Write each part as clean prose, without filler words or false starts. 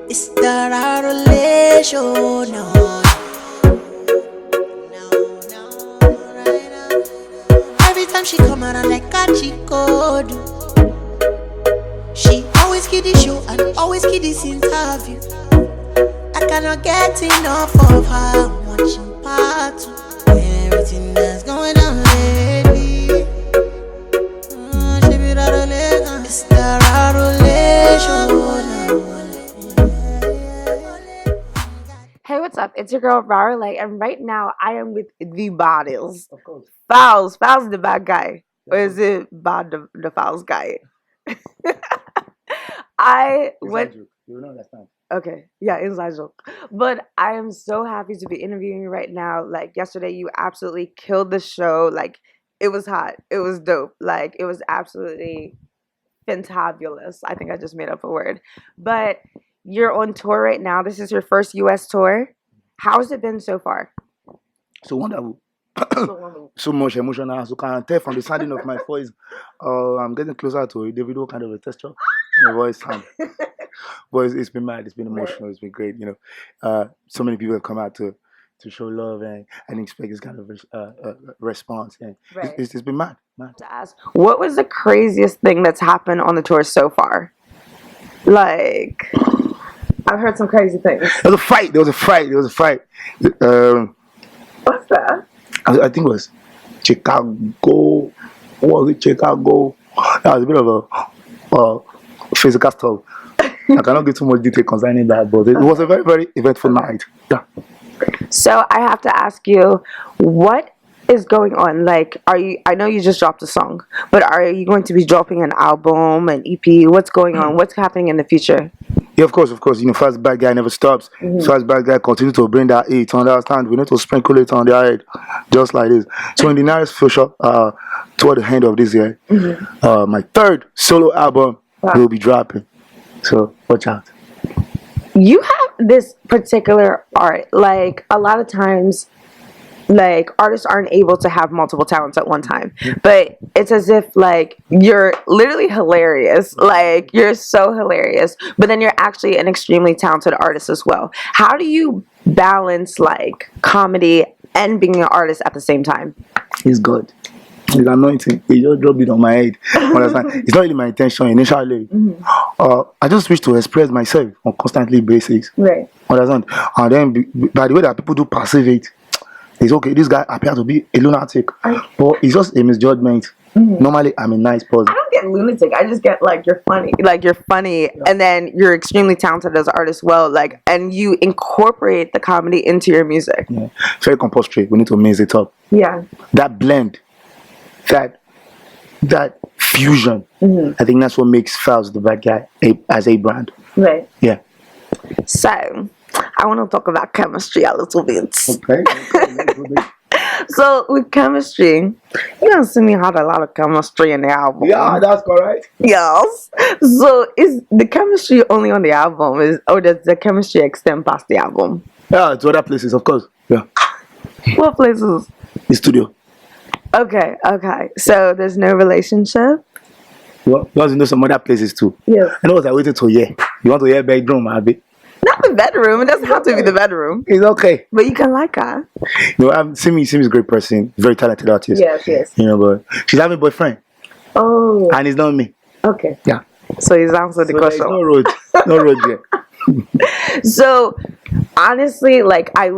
It's the Raro Lae show now. Every time she come out, I'm like a code. She always get the show and always get this interview. I cannot get enough of her. I'm watching part two. Everything that's going on lately. She be Raro Lae. It's the Raro Lae show now. Hey, what's up? It's your girl Raro Lae, and right now I am with the bodies. Of course. Falz. Falz is the bad guy. Or is it bad the Falz guy? I went. You will understand. Okay, yeah, inside joke. But I am so happy to be interviewing you right now. Like yesterday, you absolutely killed the show. Like it was hot. It was dope. Like it was absolutely fantabulous. I think I just made up a word. But you're on tour right now. This is your first US tour. How has it been so far? So wonderful. So much emotion as you can tell from the sounding of my voice. I'm getting closer to a Davido kind of a texture in my voice sound. But it's been mad, it's been emotional, it's been great, you know. So many people have come out to show love and expect this kind of response, and it's been mad. To ask, what was the craziest thing that's happened on the tour so far? Like, I've heard some crazy things. There was a fight. What's that? I think it was Chicago. What was it? Chicago. That was a bit of a physical stuff. I cannot give too much detail concerning that, but it was a very, very eventful night. Yeah. So I have to ask you, what is going on? Like, I know you just dropped a song, but are you going to be dropping an album, an EP? What's going on? What's happening in the future? Yeah, of course. You know, first bad guy never stops. First bad guy continue to bring that heat. Understand? We need to sprinkle it on their head, just like this. So in the nearest future, toward the end of this year, my third solo album will be dropping. So watch out. You have this particular art. Like, a lot of times, like, artists aren't able to have multiple talents at one time, but it's as if like you're literally hilarious, like you're so hilarious, but then you're actually an extremely talented artist as well. How do you balance like comedy and being an artist at the same time? It's good. It's anointing. He just dropped it on my head. Understand? It's not really my intention initially. I just wish to express myself on constantly basis. Right. Understand? And then by the way that people do perceive it, it's okay. This guy appears to be a lunatic, but it's just a misjudgment. Normally, I'm a nice person. I don't get lunatic. I just get like you're funny. Like you're funny, and then you're extremely talented as an artist. Well, like, and you incorporate the comedy into your music. Yeah. Very compulsory. We need to mix it up. Yeah. That blend, that fusion. I think that's what makes Falz the bad guy as a brand. Right. Yeah. So, I want to talk about chemistry a little bit. Okay. So, with chemistry, you know, see me had a lot of chemistry in the album. Yeah, that's correct. Yes. So, is the chemistry only on the album, or does the chemistry extend past the album? Yeah, to other places, of course. Yeah. What places? The studio. Okay. So, there's no relationship? Well, you want to know some other plases too. Yes. I know what I waited to hear. You want to hear bedroom, Abby? Not the bedroom. It doesn't have to be the bedroom. It's okay. But you can like her. You know, Simi's a great person, very talented artist. Yes. You know, but she's having a boyfriend. Oh. And it's not me. Okay. Yeah. So he's answered the question. There's no road yet. So, honestly, like, I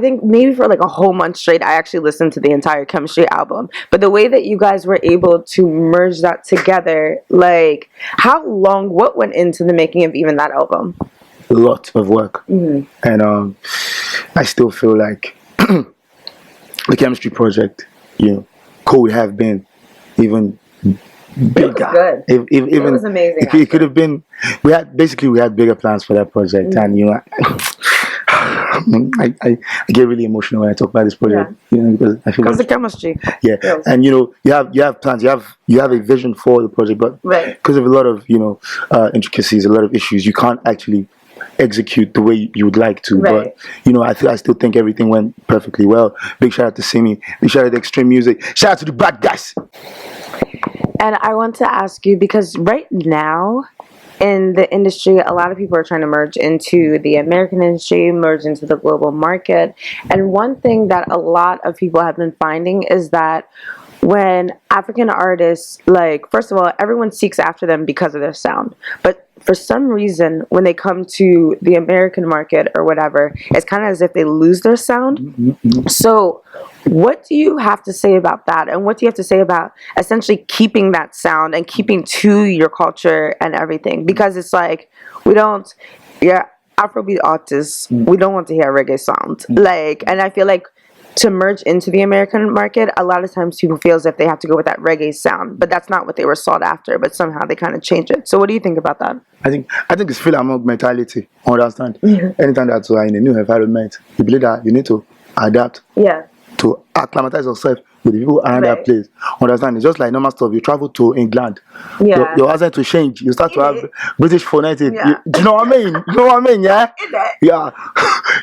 think maybe for like a whole month straight, I actually listened to the entire Chemistry album. But the way that you guys were able to merge that together, like, what went into the making of even that album? A lot of work. And I still feel like the Chemistry project, you know, could have been even bigger. It was amazing. It could have been. We had bigger plans for that project, and you know, I get really emotional when I talk about this project. You know, because I feel because the chemistry. Yeah, yes. And you know, you have plans, you have a vision for the project, but because of a lot of intricacies, a lot of issues, you can't actually execute the way you would like to. But you know, I still think everything went perfectly well. Big shout out to Simi. Big shout out to Extreme Music. Shout out to the bad guys. And I want to ask you, because right now in the industry, a lot of people are trying to merge into the American industry, merge into the global market. And one thing that a lot of people have been finding is that when African artists, like, first of all, everyone seeks after them because of their sound. But for some reason, when they come to the American market or whatever, it's kind of as if they lose their sound. So what do you have to say about that? And what do you have to say about essentially keeping that sound and keeping to your culture and everything? Because it's like, we don't, Afrobeat artists, we don't want to hear reggae sound. Like, and I feel like to merge into the American market, a lot of times people feel as if they have to go with that reggae sound, but that's not what they were sought after, but somehow they kind of change it. So what do you think about that? I think it's feel among mentality. Understand? Anytime that you are in a new environment, you believe that you need to adapt. To acclimatize yourself with the people around that place. Understand? It's just like normal stuff. You travel to England. Your accent to change. You start to have British phonetic. Do you know what I mean? You know what I mean? Yeah. Yeah.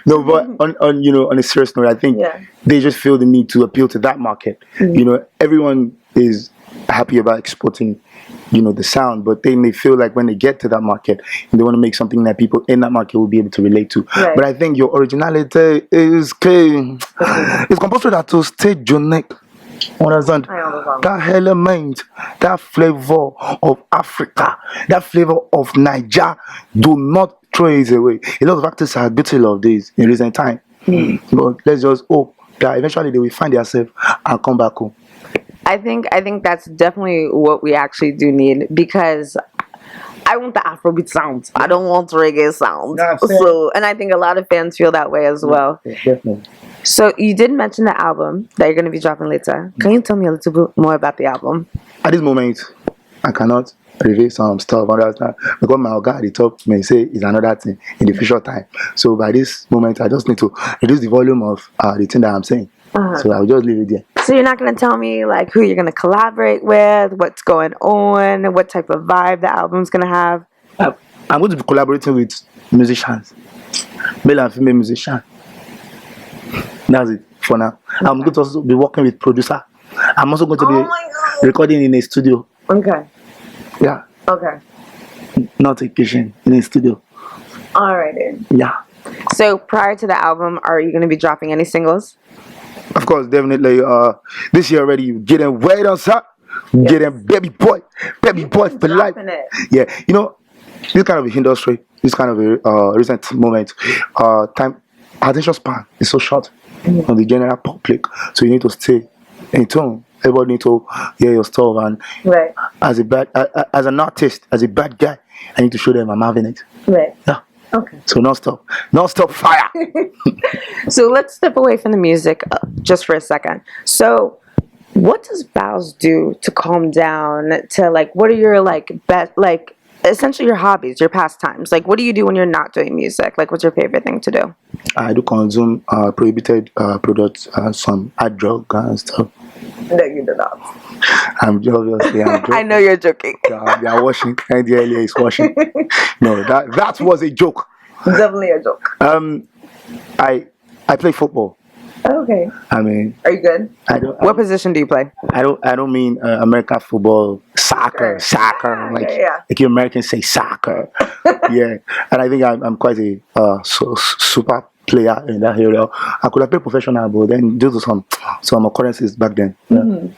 No, but on a serious note, I think they just feel the need to appeal to that market. Everyone is happy about exporting, the sound, but they may feel like when they get to that market, they want to make something that people in that market will be able to relate to. But I think your originality is key. It's compulsory that to stay unique. Understand? That element, that flavor of Africa, that flavor of Niger, do not throw it away. A lot of actors are guilty of this in recent time. But let's just hope that eventually they will find themselves and come back home. I think that's definitely what we actually do need, because I want the Afrobeat sound. I don't want reggae sound. So, and I think a lot of fans feel that way as well. Definitely. So you did mention the album that you're going to be dropping later. Can you tell me a little bit more about the album? At this moment, I cannot reveal some stuff. Understand? Because my guy at the top may say it's another thing in the future time. So by this moment, I just need to reduce the volume of the thing that I'm saying. So I'll just leave it there. So you're not going to tell me like who you're going to collaborate with, what's going on, what type of vibe the album's going to have? I'm going to be collaborating with musicians, male and female musicians. That's it for now. Okay. I'm going to also be working with producer. I'm also going to be recording in a studio. Okay. Yeah. Okay. Not a kitchen, in a studio. All right then. Yeah. So prior to the album, are you going to be dropping any singles? Of course, definitely. This year already, you getting weight on top. Getting baby boy for life. Yeah, this kind of industry, this kind of a recent moment, attention span is so short on the general public. So you need to stay in tune. Everybody need to hear your stuff, and as an artist, as a bad guy, I need to show them I'm having it. Yeah. Okay. So non-stop fire. So let's step away from the music just for a second. So what does Falz do to calm down? To what are your essentially your hobbies, your pastimes? Like, what do you do when you're not doing music? Like, what's your favorite thing to do? I do consume prohibited products, some hard drug and stuff. No, you do not. I'm joking. I know you're joking. They are washing. And the earlier is washing. No, that was a joke. Definitely a joke. I play football. Okay. I mean, are you good? What position do you play? I don't mean American football, soccer. Like you Americans say soccer. Yeah, and I think I'm quite a super player in that area. I could have played professional, but then due to some occurrences back then.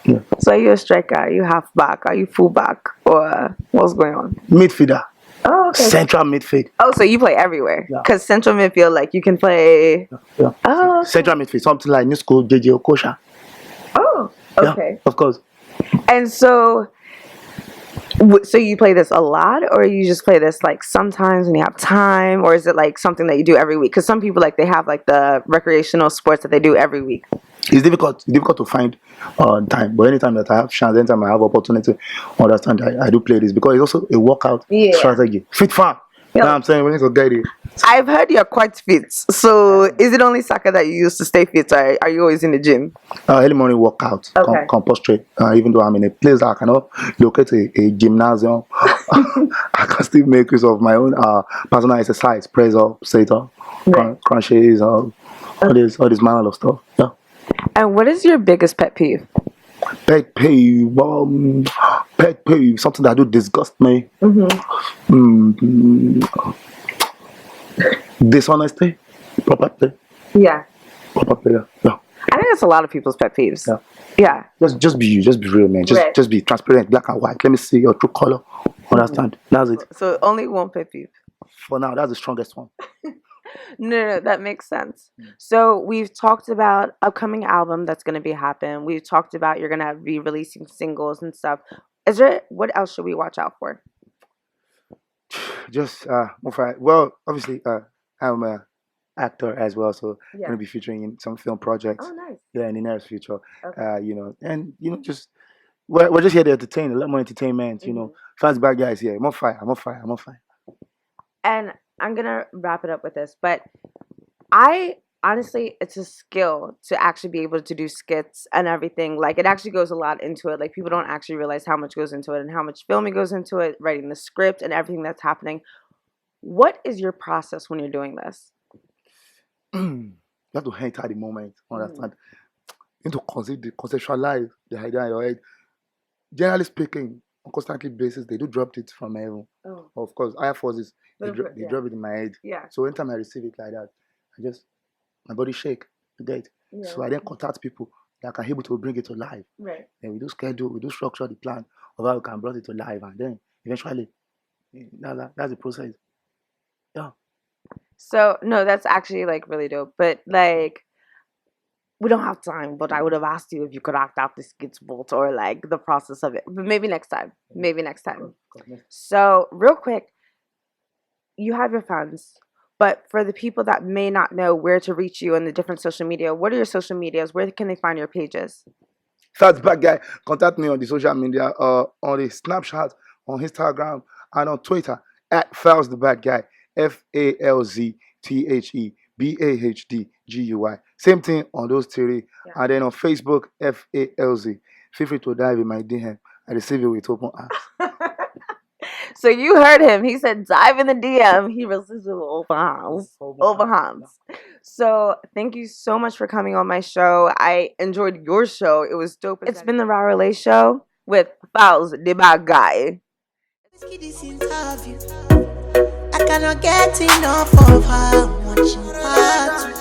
Yeah. So are you a striker? Are you halfback? Are you fullback? Or what's going on? Midfielder. Oh, okay. Central midfield. Oh, so you play everywhere? Because central midfield, you can play. Yeah. Oh. Okay. Central midfield, something like New School, JJ Okosha. Oh, okay. Yeah, of course. And so you play this a lot, or you just play this sometimes when you have time, or is it something that you do every week? Because some people they have the recreational sports that they do every week. It's difficult to find time, but anytime that I have chance, anytime I have opportunity, understand I do play this, because it's also a workout strategy. Fit farm. You know what I'm saying? We need to get it. I've heard you're quite fit. So is it only soccer that you use to stay fit, or are you always in the gym? Early morning workout, compulsory. Even though I'm in a place that I cannot locate a gymnasium, I can still make use of my own personal exercise, press up, sit up, crunches, all this manner of stuff. Yeah. And what is your biggest pet peeve? Pet peeve, pet peeve, something that do disgust me. Dishonesty, property, Yeah. property. Yeah. I think that's a lot of people's pet peeves. Yeah. Yeah. Just be you, just be real, man. Right. Just be transparent, black and white. Let me see your true color. Understand? That's it. So only one pet peeve. For now, that's the strongest one. No, that makes sense. So we've talked about upcoming album that's going to be happen. We've talked about you're going to be releasing singles and stuff. Is there, what else should we watch out for? Just well, obviously, I'm a actor as well, so I'm Yeah. gonna be featuring in some film projects. Oh, nice. Yeah, in the near future. Okay. And just we're just here to entertain, a lot more entertainment. Fans bad guys here. I'm on fire. I'm on fire. I'm on fire. And I'm going to wrap it up with this, but I honestly, it's a skill to actually be able to do skits and everything. Like, it actually goes a lot into it. Like, people don't actually realize how much goes into it and how much filming goes into it, writing the script and everything that's happening. What is your process when you're doing this? You have to enter the moment. Understand? You need to conceptualize the idea in your head. Generally speaking, on constantly basis, they do drop it from heaven. Oh. Of course, higher forces they Yeah. drop it in my head. Yeah. So anytime I receive it like that, my body shake. You get? Yeah. So I then contact people that can able to bring it to life. Right. Then we do schedule, we do structure the plan of how we can bring it to life, and then eventually, that's the process. Yeah. So, no, that's actually like really dope. But like, we don't have time, but I would have asked you if you could act out the skits bolt or like the process of it. But maybe next time. Maybe next time. So, real quick, you have your fans, but for the people that may not know where to reach you on the different social media, what are your social medias? Where can they find your pages? That's bad guy. Contact me on the social media, on the Snapchat, on Instagram, and on Twitter at Falz the Bad Guy. FALZTHEBAHDGUY. Same thing on those three. Yeah. And then on Facebook, FALZ. Feel free to dive in my DM. I receive it with open arms. So you heard him. He said dive in the DM. He receives it with open arms. Open arms. So thank you so much for coming on my show. I enjoyed your show. It was dope. It's been the Raro Lae show with Falz the Bad Guy. This interview, I cannot get enough of her. I'm watching part 2.